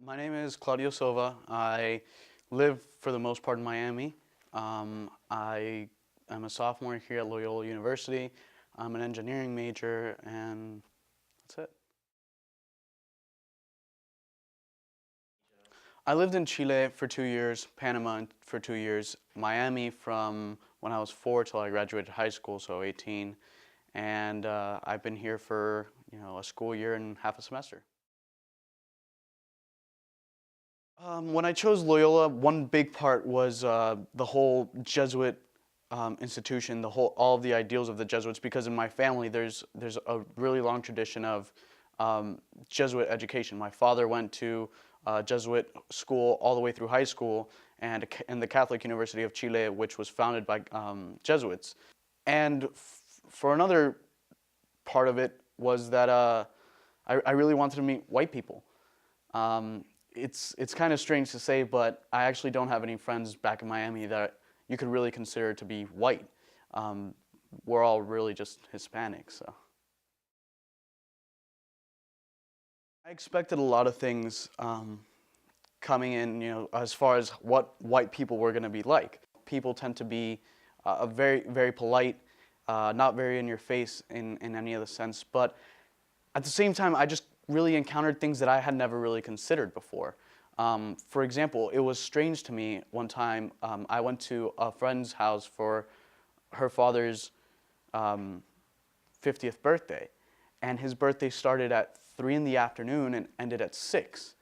My name is Claudio Silva. I live for the most part in Miami. I am a sophomore here at Loyola University. I'm an engineering major, and that's it. I lived in Chile for 2 years, Panama for 2 years, Miami from when I was 4 till I graduated high school, so 18. And I've been here for a school year and half a semester. When I chose Loyola, one big part was the whole Jesuit institution, all of the ideals of the Jesuits. Because in my family, there's a really long tradition of Jesuit education. My father went to Jesuit school all the way through high school, and in the Catholic University of Chile, which was founded by Jesuits. And for another part of it was that I really wanted to meet white people. It's kind of strange to say, but I actually don't have any friends back in Miami that you could really consider to be white. We're all really just Hispanic, so. I expected a lot of things coming in, as far as what white people were going to be like. People tend to be very, very polite, not very in your face in any other sense, but at the same time, I just really encountered things that I had never really considered before. For example, it was strange to me one time, I went to a friend's house for her father's 50th birthday, and his birthday started at 3 in the afternoon and ended at 6.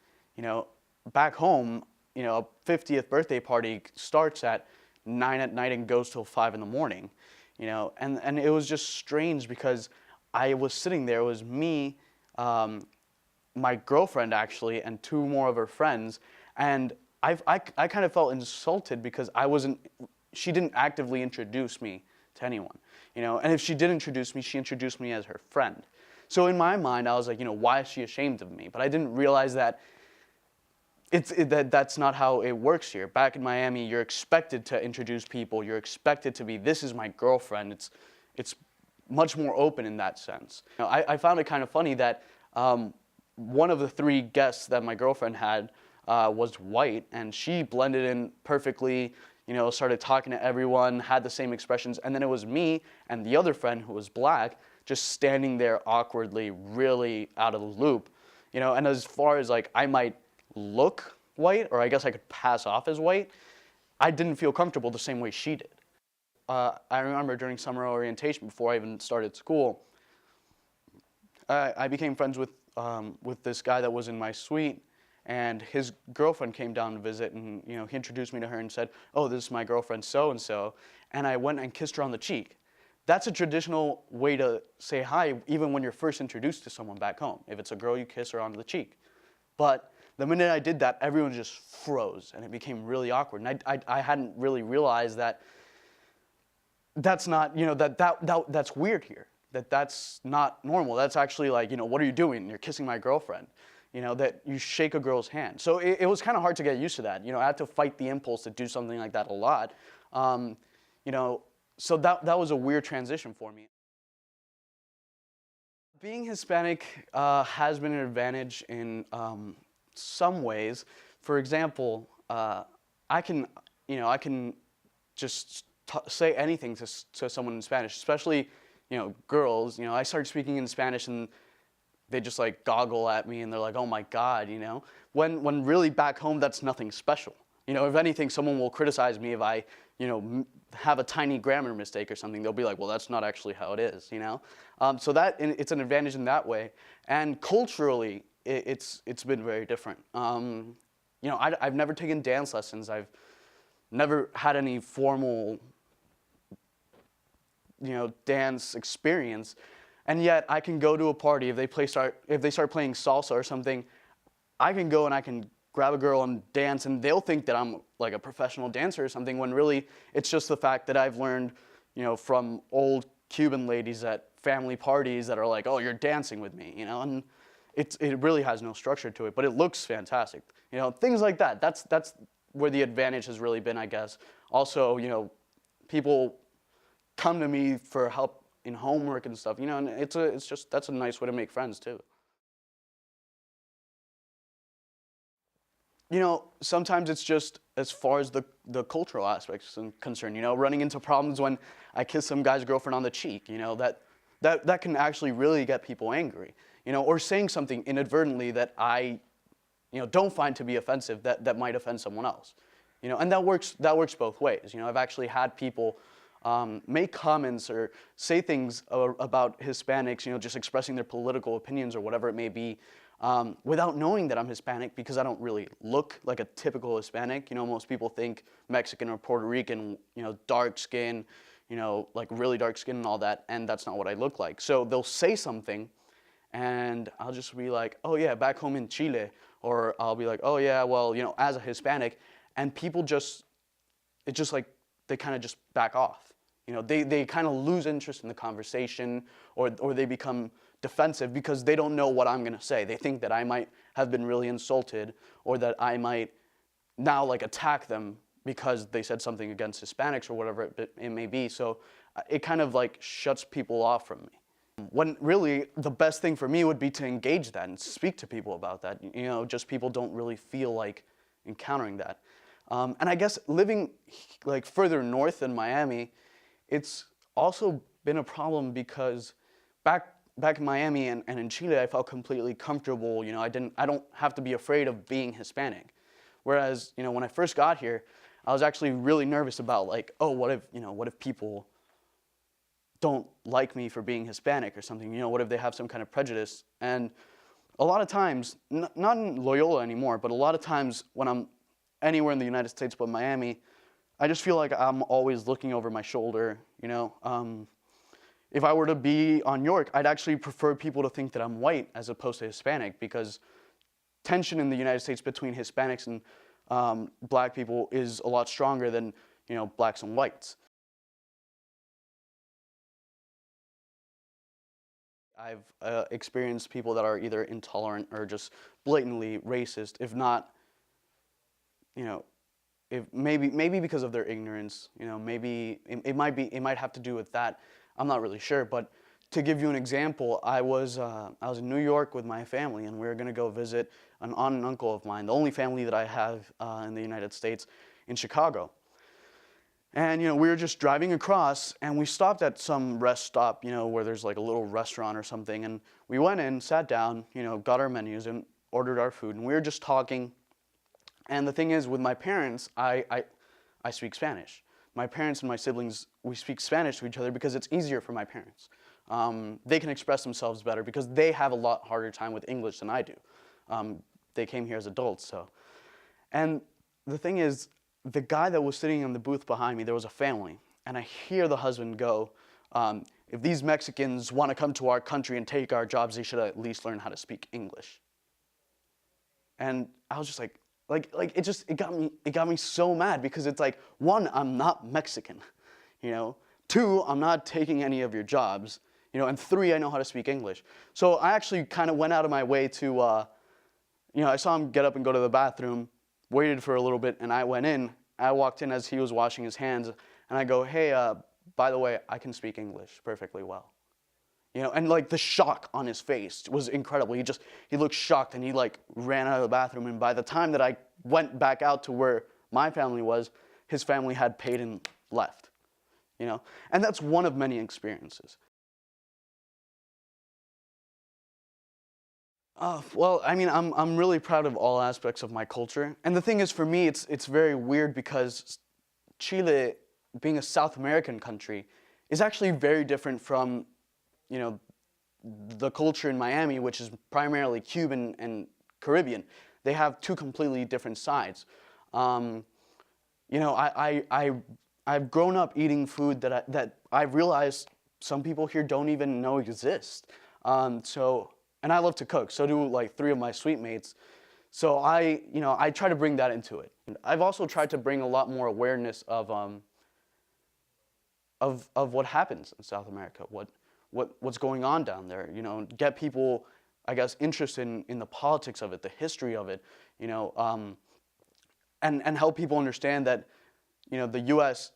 Back home, a 50th birthday party starts at 9 at night and goes till 5 in the morning, and it was just strange because I was sitting there, it was me, my girlfriend actually, and 2 more of her friends, and I kind of felt insulted because she didn't actively introduce me to anyone, and if she did introduce me, she introduced me as her friend. So in my mind, I was like, why is she ashamed of me? But I didn't realize that that's not how it works here. Back in Miami, you're expected to introduce people. You're expected to be, this is my girlfriend. It's much more open in that sense. I found it kind of funny that one of the 3 guests that my girlfriend had was white, and she blended in perfectly, started talking to everyone, had the same expressions, and then it was me and the other friend who was black just standing there awkwardly, really out of the loop, and as far as like I might look white, or I guess I could pass off as white, I didn't feel comfortable the same way she did. I remember during summer orientation, before I even started school, I became friends with this guy that was in my suite, and his girlfriend came down to visit, and he introduced me to her and said, "Oh, this is my girlfriend so-and-so," and I went and kissed her on the cheek. That's a traditional way to say hi, even when you're first introduced to someone back home. If it's a girl, you kiss her on the cheek. But the minute I did that, everyone just froze, and it became really awkward, and I hadn't really realized that that's not, that's weird here. That's not normal. That's actually like, what are you doing? You're kissing my girlfriend. That you shake a girl's hand. So it was kind of hard to get used to that. I had to fight the impulse to do something like that a lot. So that was a weird transition for me. Being Hispanic has been an advantage in some ways. For example, I can just say anything to someone in Spanish, especially girls. I started speaking in Spanish and they just like goggle at me and they're like, "Oh my God," when really back home that's nothing special. If anything, someone will criticize me if I have a tiny grammar mistake or something. They'll be like, "Well, that's not actually how it is," So it's an advantage in that way. And culturally, it's been very different. I've never taken dance lessons. I've never had any formal dance experience, and yet I can go to a party if they start playing salsa or something. I can go and I can grab a girl and dance, and they'll think that I'm like a professional dancer or something, when really it's just the fact that I've learned from old Cuban ladies at family parties that are like, "Oh, you're dancing with me," and it really has no structure to it, but it looks fantastic. Things like that. That's where the advantage has really been, I guess. Also, people come to me for help in homework and stuff, and that's a nice way to make friends too. Sometimes it's just as far as the cultural aspects are concerned, running into problems when I kiss some guy's girlfriend on the cheek, that can actually really get people angry, or saying something inadvertently that I, don't find to be offensive that might offend someone else, and that works both ways. I've actually had people make comments or say things about Hispanics, just expressing their political opinions or whatever it may be, without knowing that I'm Hispanic, because I don't really look like a typical Hispanic. Most people think Mexican or Puerto Rican, dark skin, like really dark skin and all that, and that's not what I look like. So they'll say something, and I'll just be like, oh yeah, back home in Chile, or I'll be like, oh yeah, well, as a Hispanic, and people they kind of just back off. They kind of lose interest in the conversation, or they become defensive because they don't know what I'm going to say. They think that I might have been really insulted, or that I might now attack them because they said something against Hispanics or whatever it may be. So it kind of shuts people off from me. When really the best thing for me would be to engage that and speak to people about that. Just people don't really feel like encountering that. And I guess living further north in Miami, it's also been a problem because back in Miami and in Chile, I felt completely comfortable. I don't have to be afraid of being Hispanic. Whereas, when I first got here, I was actually really nervous about oh, what if people don't like me for being Hispanic or something? What if they have some kind of prejudice? And a lot of times, not in Loyola anymore, but a lot of times when I'm anywhere in the United States but Miami, I just feel like I'm always looking over my shoulder, If I were to be on York, I'd actually prefer people to think that I'm white as opposed to Hispanic, because tension in the United States between Hispanics and black people is a lot stronger than, blacks and whites. I've experienced people that are either intolerant or just blatantly racist, if not, if maybe because of their ignorance, maybe it might have to do with that. I'm not really sure, but to give you an example, I was in New York with my family, and we were going to go visit an aunt and uncle of mine, the only family that I have in the United States, in Chicago. And we were just driving across, and we stopped at some rest stop, where there's a little restaurant or something, and we went in, sat down, got our menus, and ordered our food, and we were just talking. And the thing is, with my parents, I speak Spanish. My parents and my siblings, we speak Spanish to each other because it's easier for my parents. They can express themselves better because they have a lot harder time with English than I do. They came here as adults, so. And the thing is, the guy that was sitting in the booth behind me, there was a family, and I hear the husband go, if these Mexicans want to come to our country and take our jobs, they should at least learn how to speak English. And I was just it got me so mad, because it's one, I'm not Mexican, two, I'm not taking any of your jobs, and three, I know how to speak English. So I actually kind of went out of my way to, I saw him get up and go to the bathroom, waited for a little bit, and I went in. I walked in as he was washing his hands, and I go, hey, by the way, I can speak English perfectly well. And the shock on his face was incredible. He looked shocked, and he ran out of the bathroom. And by the time that I went back out to where my family was, his family had paid and left. And that's one of many experiences. Well, I mean, I'm really proud of all aspects of my culture. And the thing is, for me, it's very weird, because Chile, being a South American country, is actually very different from the culture in Miami, which is primarily Cuban and Caribbean. They have two completely different sides. I've grown up eating food that I've realized some people here don't even know exist. And I love to cook. So do three of my suite mates. So I try to bring that into it. I've also tried to bring a lot more awareness of what happens in South America, what's going on down there, get people, I guess, interested in the politics of it, the history of it, and help people understand that, the U.S.,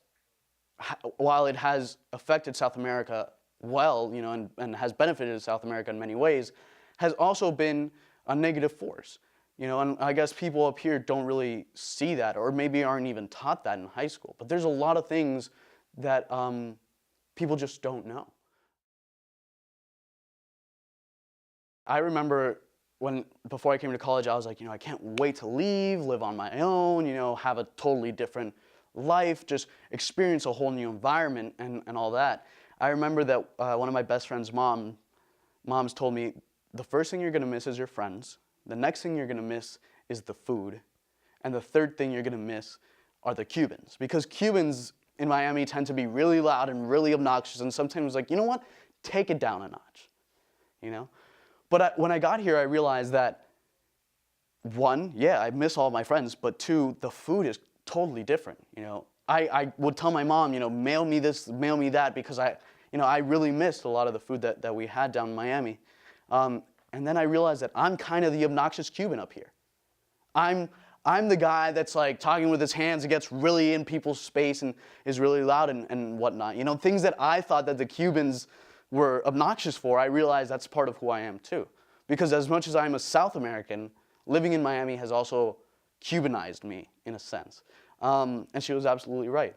while it has affected South America well, and has benefited South America in many ways, has also been a negative force. You know, and I guess people up here don't really see that, or maybe aren't even taught that in high school. But there's a lot of things that people just don't know. I remember before I came to college, I was like, I can't wait to leave, live on my own, have a totally different life, just experience a whole new environment and all that. I remember that one of my best friend's moms told me, the first thing you're gonna miss is your friends. The next thing you're gonna miss is the food. And the third thing you're gonna miss are the Cubans. Because Cubans in Miami tend to be really loud and really obnoxious, and sometimes like, you know what? Take it down a notch, But when I got here, I realized that, one, yeah, I miss all my friends, but two, the food is totally different, I would tell my mom, mail me this, mail me that, because I really missed a lot of the food that we had down in Miami. And then I realized that I'm kind of the obnoxious Cuban up here. I'm the guy that's like talking with his hands and gets really in people's space and is really loud and whatnot. Things that I thought that the Cubans were obnoxious for, I realized that's part of who I am too. Because as much as I'm a South American, living in Miami has also Cubanized me in a sense. And she was absolutely right.